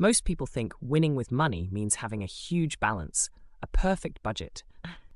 Most people think winning with money means having a huge balance, a perfect budget,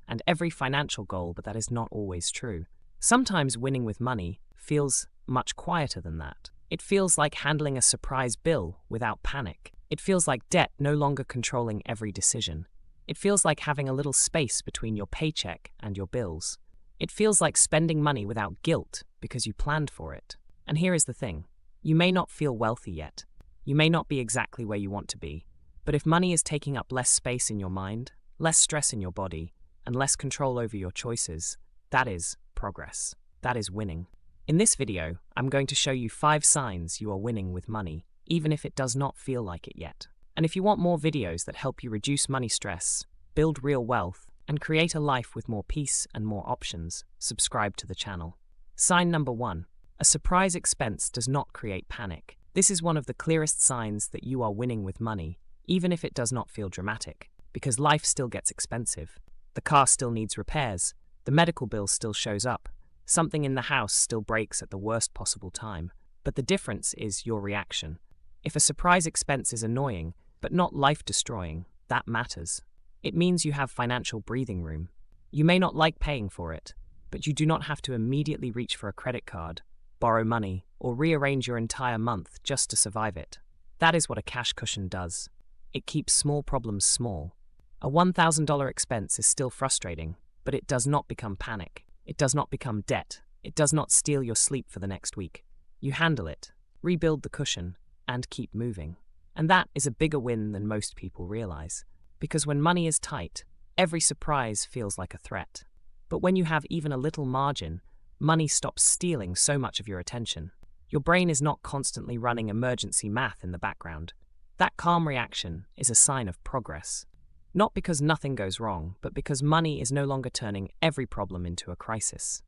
and every financial goal, but that is not always true. Sometimes winning with money feels much quieter than that. It feels like handling a surprise bill without panic. It feels like debt no longer controlling every decision. It feels like having a little space between your paycheck and your bills. It feels like spending money without guilt because you planned for it. And here is the thing. You may not feel wealthy yet. You may not be exactly where you want to be. But if money is taking up less space in your mind, less stress in your body, and less control over your choices, that is progress. That is winning. In this video, I'm going to show you 5 signs you are winning with money, even if it does not feel like it yet. And if you want more videos that help you reduce money stress, build real wealth, and create a life with more peace and more options, subscribe to the channel. Sign number 1. A surprise expense does not create panic. This is one of the clearest signs that you are winning with money, even if it does not feel dramatic, because life still gets expensive. The car still needs repairs, the medical bill still shows up, something in the house still breaks at the worst possible time. But the difference is your reaction. If a surprise expense is annoying, but not life-destroying, that matters. It means you have financial breathing room. You may not like paying for it, but you do not have to immediately reach for a credit card, borrow money, or rearrange your entire month just to survive it. That is what a cash cushion does. It keeps small problems small. A $1,000 expense is still frustrating, but it does not become panic. It does not become debt. It does not steal your sleep for the next week. You handle it, rebuild the cushion, and keep moving. And that is a bigger win than most people realize. Because when money is tight, every surprise feels like a threat. But when you have even a little margin, money stops stealing so much of your attention. Your brain is not constantly running emergency math in the background. That calm reaction is a sign of progress. Not because nothing goes wrong, but because money is no longer turning every problem into a crisis.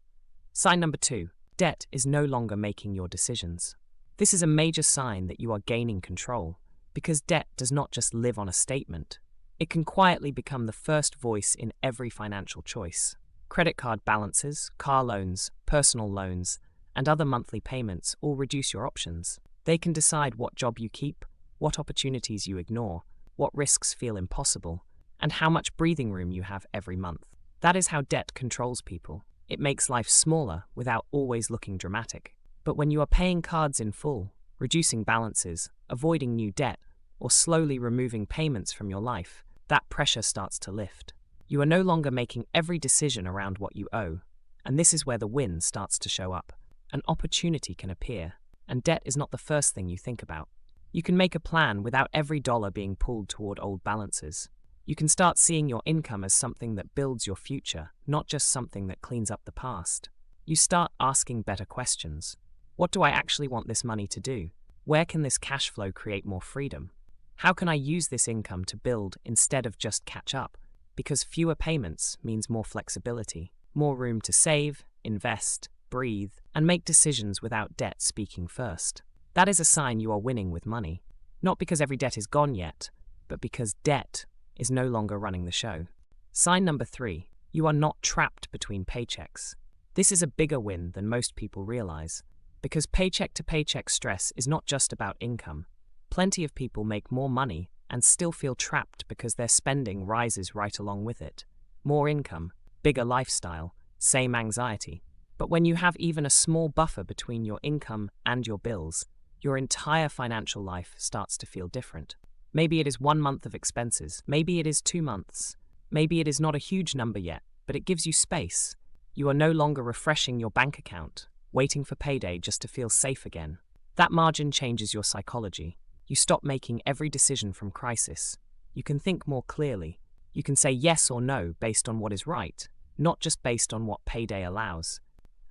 Sign number 2. Debt is no longer making your decisions. This is a major sign that you are gaining control, because debt does not just live on a statement. It can quietly become the first voice in every financial choice. Credit card balances, car loans, personal loans, and other monthly payments all reduce your options. They can decide what job you keep, what opportunities you ignore, what risks feel impossible, and how much breathing room you have every month. That is how debt controls people. It makes life smaller without always looking dramatic. But when you are paying cards in full, reducing balances, avoiding new debt, or slowly removing payments from your life, that pressure starts to lift. You are no longer making every decision around what you owe, and this is where the win starts to show up. An opportunity can appear, and debt is not the first thing you think about. You can make a plan without every dollar being pulled toward old balances. You can start seeing your income as something that builds your future, not just something that cleans up the past. You start asking better questions. What do I actually want this money to do? Where can this cash flow create more freedom? How can I use this income to build instead of just catch up? Because fewer payments means more flexibility, more room to save, invest, breathe, and make decisions without debt speaking first. That is a sign you are winning with money. Not because every debt is gone yet, but because debt is no longer running the show. Sign number 3. You are not trapped between paychecks. This is a bigger win than most people realize, because paycheck to paycheck stress is not just about income. Plenty of people make more money and still feel trapped because their spending rises right along with it. More income, bigger lifestyle, same anxiety. But when you have even a small buffer between your income and your bills, your entire financial life starts to feel different. Maybe it is 1 month of expenses, maybe it is 2 months, maybe it is not a huge number yet, but it gives you space. You are no longer refreshing your bank account, waiting for payday just to feel safe again. That margin changes your psychology. You stop making every decision from crisis. You can think more clearly. You can say yes or no based on what is right, not just based on what payday allows.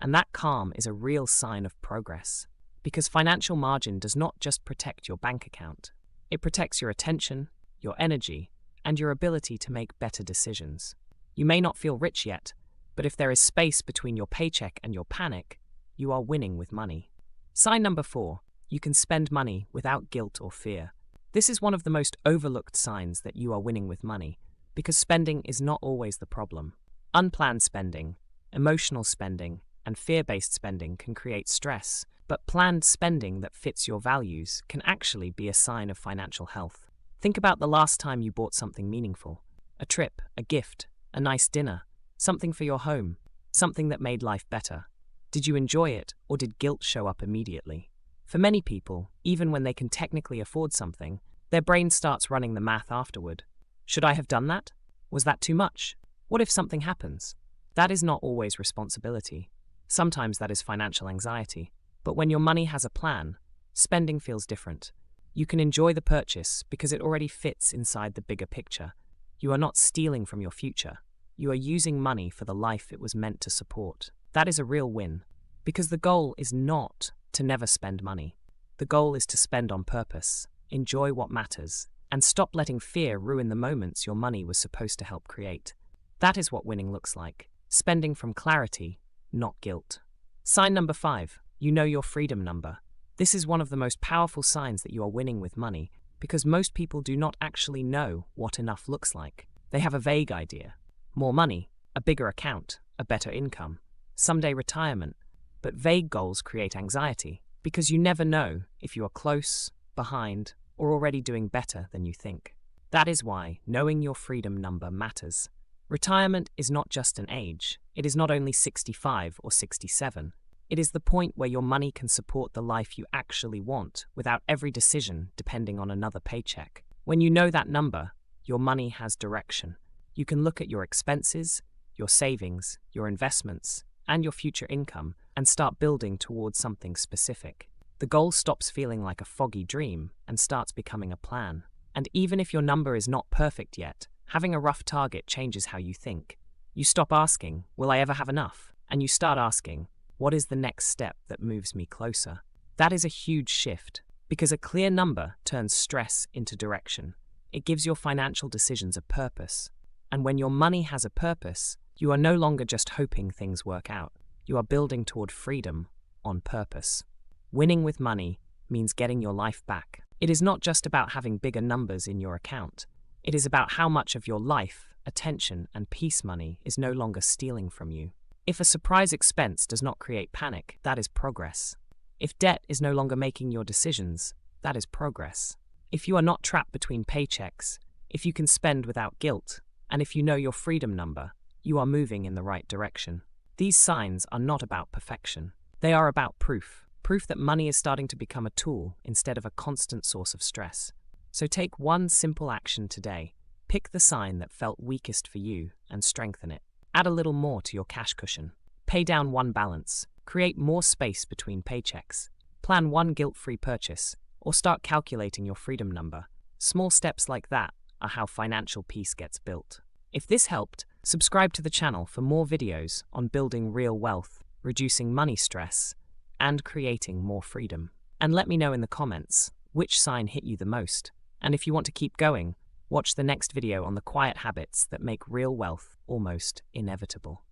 And that calm is a real sign of progress. Because financial margin does not just protect your bank account. It protects your attention, your energy, and your ability to make better decisions. You may not feel rich yet, but if there is space between your paycheck and your panic, you are winning with money. Sign number 4. You can spend money without guilt or fear. This is one of the most overlooked signs that you are winning with money, because spending is not always the problem. Unplanned spending, emotional spending, and fear-based spending can create stress, But planned spending that fits your values can actually be a sign of financial health. Think about the last time you bought something meaningful: a trip, a gift, a nice dinner, something for your home, something that made life better. Did you enjoy it, or did guilt show up immediately? For many people, even when they can technically afford something, their brain starts running the math afterward. Should I have done that? Was that too much? What if something happens? That is not always responsibility. Sometimes that is financial anxiety. But when your money has a plan, spending feels different. You can enjoy the purchase because it already fits inside the bigger picture. You are not stealing from your future. You are using money for the life it was meant to support. That is a real win, because the goal is not to never spend money. The goal is to spend on purpose, enjoy what matters, and stop letting fear ruin the moments your money was supposed to help create. That is what winning looks like: spending from clarity, not guilt. Sign number 5, you know your freedom number. This is one of the most powerful signs that you are winning with money, because most people do not actually know what enough looks like. They have a vague idea: more money, a bigger account, a better income, someday retirement. But vague goals create anxiety, because you never know if you are close, behind, or already doing better than you think. That is why knowing your freedom number matters. Retirement is not just an age. It is not only 65 or 67. It is the point where your money can support the life you actually want without every decision depending on another paycheck. When you know that number, your money has direction. You can look at your expenses, your savings, your investments, and your future income and start building towards something specific. The goal stops feeling like a foggy dream and starts becoming a plan. And even if your number is not perfect yet, having a rough target changes how you think. You stop asking, will I ever have enough? And you start asking, what is the next step that moves me closer? That is a huge shift, because a clear number turns stress into direction. It gives your financial decisions a purpose. And when your money has a purpose, you are no longer just hoping things work out. You are building toward freedom on purpose. Winning with money means getting your life back. It is not just about having bigger numbers in your account. It is about how much of your life, attention, and peace money is no longer stealing from you. If a surprise expense does not create panic, that is progress. If debt is no longer making your decisions, that is progress. If you are not trapped between paychecks, if you can spend without guilt, and if you know your freedom number, you are moving in the right direction. These signs are not about perfection. They are about proof. Proof that money is starting to become a tool instead of a constant source of stress. So take one simple action today. Pick the sign that felt weakest for you and strengthen it. Add a little more to your cash cushion. Pay down one balance. Create more space between paychecks. Plan one guilt-free purchase, or start calculating your freedom number. Small steps like that are how financial peace gets built. If this helped, subscribe to the channel for more videos on building real wealth, reducing money stress, and creating more freedom. And let me know in the comments which sign hit you the most. And if you want to keep going, watch the next video on the quiet habits that make real wealth almost inevitable.